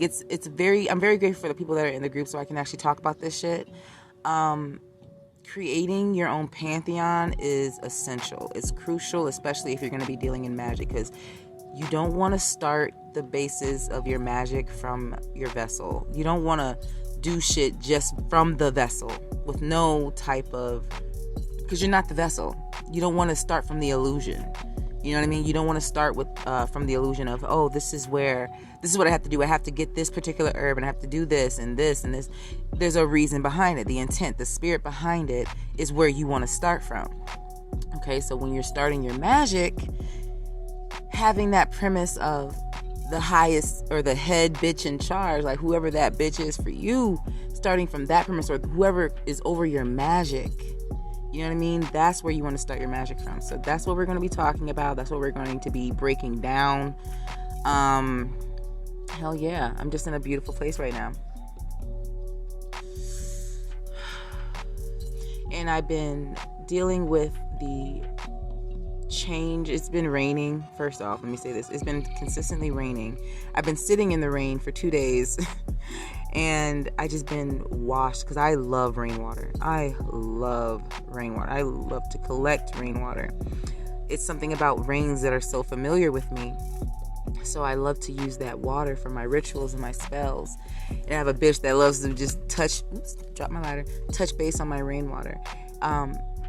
I'm very grateful for the people that are in the group so I can actually talk about this shit. Creating your own pantheon is essential. It's crucial, especially if you're going to be dealing in magic, because you don't want to start the basis of your magic from your vessel. You don't want to do shit just from the vessel with no type of, because you're not the vessel. You don't want to start from the illusion. You know what I mean? You don't want to start with from the illusion of, oh, this is what I have to do. I have to get this particular herb and I have to do this and this and this. There's a reason behind it. The intent, the spirit behind it is where you want to start from. Okay, so when you're starting your magic, having that premise of the highest or the head bitch in charge, like whoever that bitch is for you, starting from that premise, or whoever is over your magic, you know what I mean? That's where you want to start your magic from. So that's what we're going to be talking about. That's what we're going to be breaking down. Hell yeah, I'm just in a beautiful place right now. And I've been dealing with the change. It's been raining. First off, let me say this. It's been consistently raining. I've been sitting in the rain for 2 days and I just been washed because I love rainwater. I love rainwater. I love to collect rainwater. It's something about rains that are so familiar with me. So I love to use that water for my rituals and my spells. And I have a bitch that loves to just touch base on my rainwater.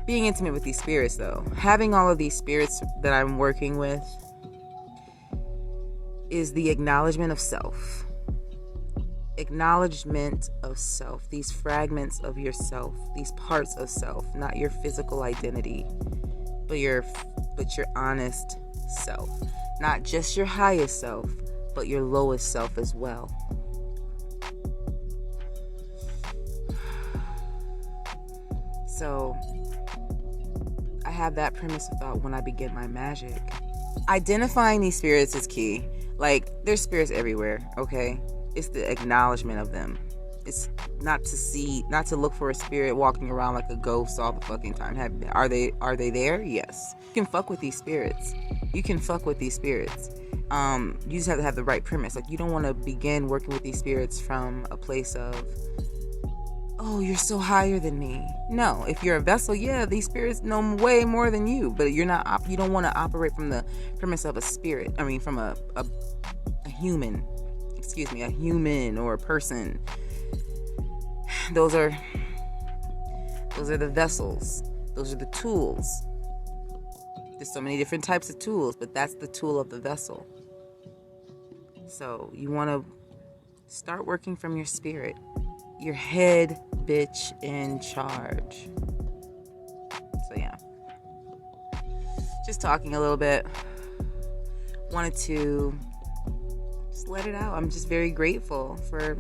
Being intimate with these spirits, though, having all of these spirits that I'm working with is the acknowledgement of self. Acknowledgement of self. These fragments of yourself, these parts of self, not your physical identity, but your honest self. Not just your highest self, but your lowest self as well. So I have that premise of thought when I begin my magic. Identifying these spirits is key. Like, there's spirits everywhere, okay? It's the acknowledgement of them. It's not to look for a spirit walking around like a ghost all the fucking time. Are they there? Yes. You can fuck with these spirits. You just have to have the right premise. Like, you don't want to begin working with these spirits from a place of, oh, you're so higher than me. No, if you're a vessel, yeah, these spirits know way more than you, but you don't want to operate from the premise of a spirit. I mean, from a human, a human or a person. Those are the vessels. Those are the tools. There's so many different types of tools, but that's the tool of the vessel. So you want to start working from your spirit. Your head bitch in charge. So yeah. Just talking a little bit. Wanted to just let it out. I'm just very grateful for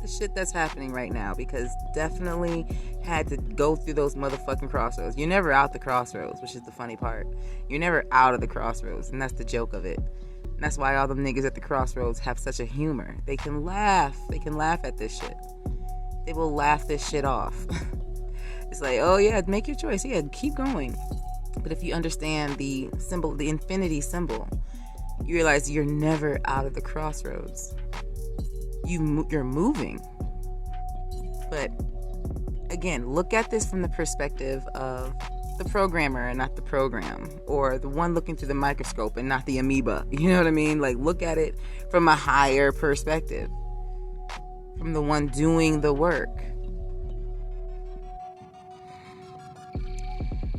the shit that's happening right now, because definitely had to go through those motherfucking crossroads. You're never out the crossroads, which is the funny part. You're never out of the crossroads, and that's the joke of it. And that's why all them niggas at the crossroads have such a humor. They can laugh at this shit. They will laugh this shit off. It's like, oh yeah, make your choice. Yeah, keep going. But if you understand the symbol, the infinity symbol, you realize you're never out of the crossroads. You're moving. But again, look at this from the perspective of the programmer and not the program, or the one looking through the microscope and not the amoeba. You know what I mean? Like, look at it from a higher perspective, from the one doing the work.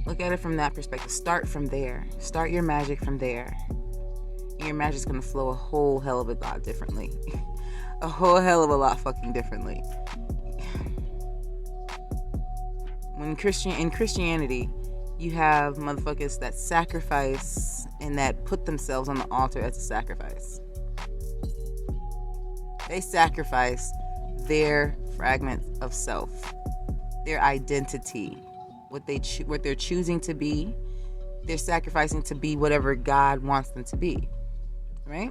Look at it from that perspective. Start from there. Start your magic from there. And your magic's going to flow a whole hell of a lot differently. A whole hell of a lot fucking differently. In Christianity, you have motherfuckers that sacrifice and that put themselves on the altar as a sacrifice. They sacrifice their fragments of self, their identity, what they're choosing to be. They're sacrificing to be whatever God wants them to be, right?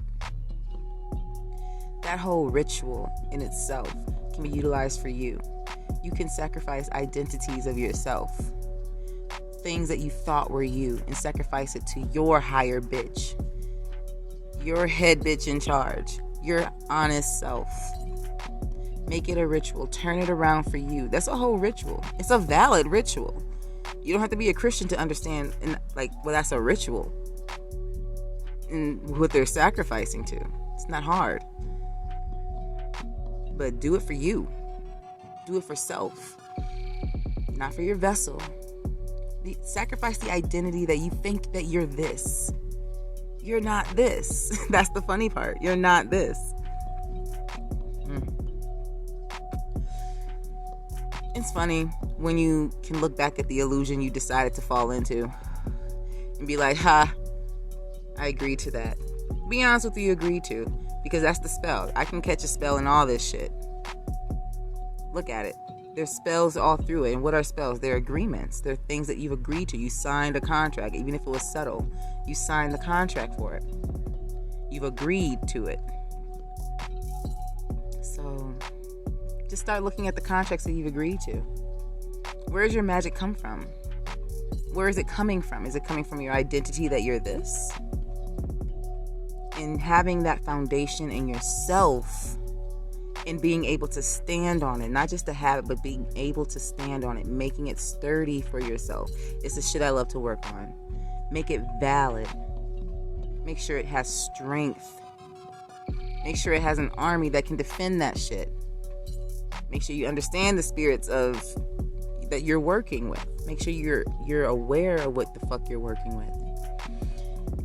That whole ritual in itself can be utilized for you. You can sacrifice identities of yourself, things that you thought were you, and sacrifice it to your higher bitch, your head bitch in charge, your honest self. Make it a ritual. Turn it around for you. That's a whole ritual. It's a valid ritual. You don't have to be a Christian to understand, that's a ritual. And what they're sacrificing to. It's not hard. But do it for you. Do it for self. Not for your vessel. Sacrifice the identity that you think that you're this. You're not this. That's the funny part. You're not this. It's funny when you can look back at the illusion you decided to fall into and be like, I agreed to that. Be honest with you, agreed to. Because that's the spell. I can catch a spell in all this shit. Look at it. There's spells all through it. And what are spells? They're agreements. They're things that you've agreed to. You signed a contract, even if it was subtle. You signed the contract for it. You've agreed to it. So just start looking at the contracts that you've agreed to. Where does your magic come from? Where is it coming from? Is it coming from your identity that you're this? And having that foundation in yourself and being able to stand on it, not just to have it, but being able to stand on it, making it sturdy for yourself. It's the shit I love to work on. Make it valid. Make sure it has strength. Make sure it has an army that can defend that shit. Make sure you understand the spirits of that you're working with. Make sure you're aware of what the fuck you're working with.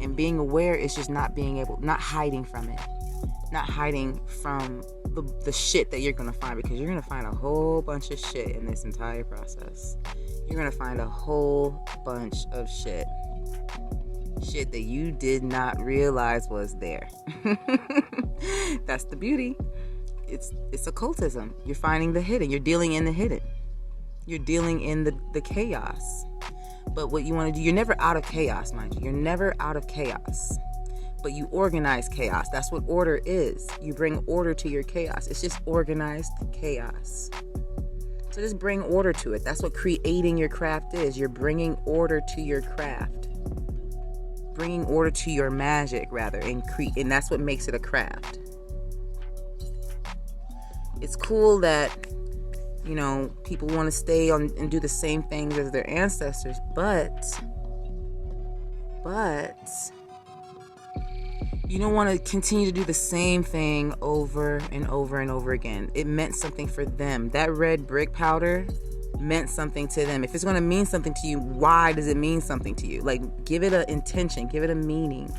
And being aware is just not hiding from it. Not hiding from the shit that you're going to find, because you're going to find a whole bunch of shit in this entire process. You're going to find a whole bunch of shit. Shit that you did not realize was there. That's the beauty. It's occultism. You're finding the hidden. You're dealing in the hidden. You're dealing in the chaos. But what you want to do, you're never out of chaos, mind you. You're never out of chaos. But you organize chaos. That's what order is. You bring order to your chaos. It's just organized chaos. So just bring order to it. That's what creating your craft is. You're bringing order to your craft. Bringing order to your magic, rather. And that's what makes it a craft. It's cool that, people want to stay on and do the same things as their ancestors. But you don't want to continue to do the same thing over and over and over again. It meant something for them. That red brick powder meant something to them. If it's going to mean something to you, why does it mean something to you? Give it an intention. Give it a meaning.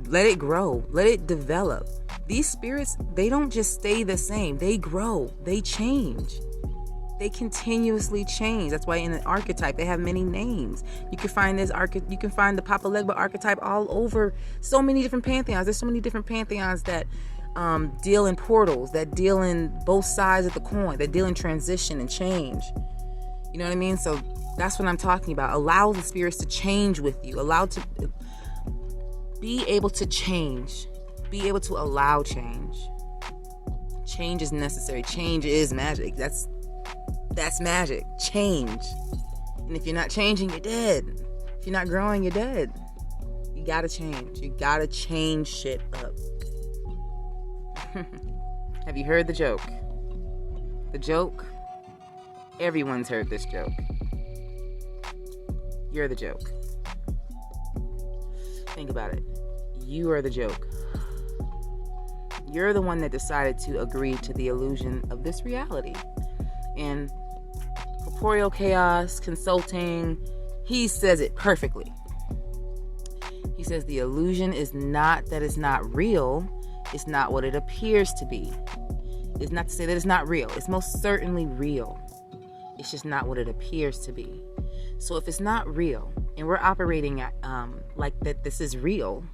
Let it grow. Let it develop. These spirits, they don't just stay the same. They grow. They change. They continuously change. That's why in an archetype they have many names. You can find you can find the Papa Legba archetype all over so many different pantheons. There's so many different pantheons that deal in portals, that deal in both sides of the coin, that deal in transition and change. You know what I mean? So that's what I'm talking about. Allow the spirits to change with you. Allow to be able to change. Be able to allow change. Change is necessary. Change is magic. That's magic. Change. And if you're not changing, you're dead. If you're not growing, you're dead. You gotta change. You gotta change shit up. Have you heard the joke? The joke? Everyone's heard this joke. You're the joke. Think about it. You are the joke. You're the one that decided to agree to the illusion of this reality. And corporeal chaos, consulting, he says it perfectly. He says the illusion is not that it's not real. It's not what it appears to be. It's not to say that it's not real. It's most certainly real. It's just not what it appears to be. So if it's not real and we're operating at like that this is real,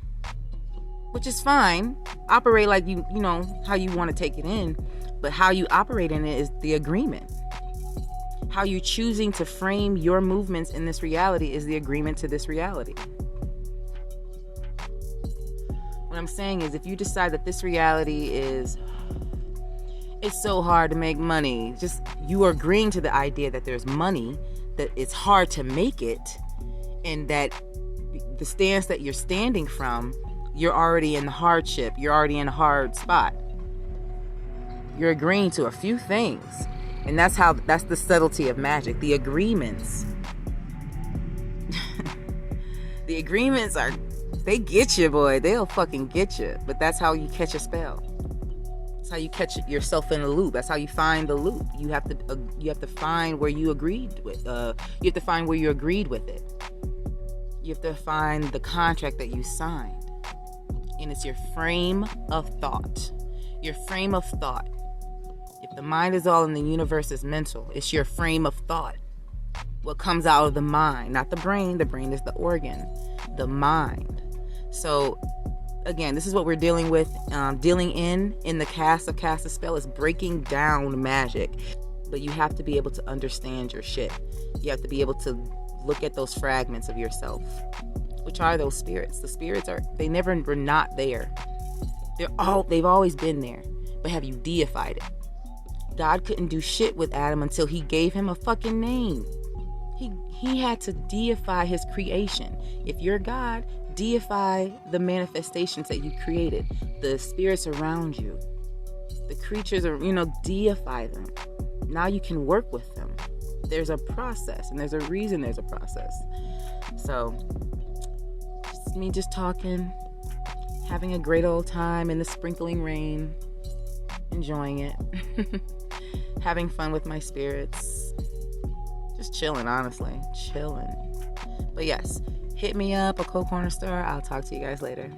which is fine. Operate like you know how you want to take it in, but how you operate in it is the agreement. How you choosing to frame your movements in this reality is the agreement to this reality. What I'm saying is, if you decide that this reality is, it's so hard to make money, just you are agreeing to the idea that there's money, that it's hard to make it, and that the stance that you're standing from, you're already in the hardship. You're already in a hard spot. You're agreeing to a few things. And that's the subtlety of magic. The agreements. The agreements they get you, boy. They'll fucking get you. But that's how you catch a spell. That's how you catch yourself in a loop. That's how you find the loop. You have to find where you agreed with. You have to find where you agreed with it. You have to find the contract that you signed. And it's your frame of thought. Your frame of thought. If the mind is all and the universe is mental, it's your frame of thought. What comes out of the mind, not the brain. The brain is the organ. The mind. So, again, this is what we're dealing with. Dealing in the cast a spell is breaking down magic. But you have to be able to understand your shit. You have to be able to look at those fragments of yourself. Which are those spirits? The spirits they never were not there. They've always been there. But have you deified it? God couldn't do shit with Adam until he gave him a fucking name. He had to deify his creation. If you're God, deify the manifestations that you created. The spirits around you. The creatures are, deify them. Now you can work with them. There's a process, and there's a reason there's a process. So, me just talking, having a great old time in the sprinkling rain, enjoying it, having fun with my spirits, just chilling, honestly, chilling. But yes, hit me up, a co-corner store. I'll talk to you guys later.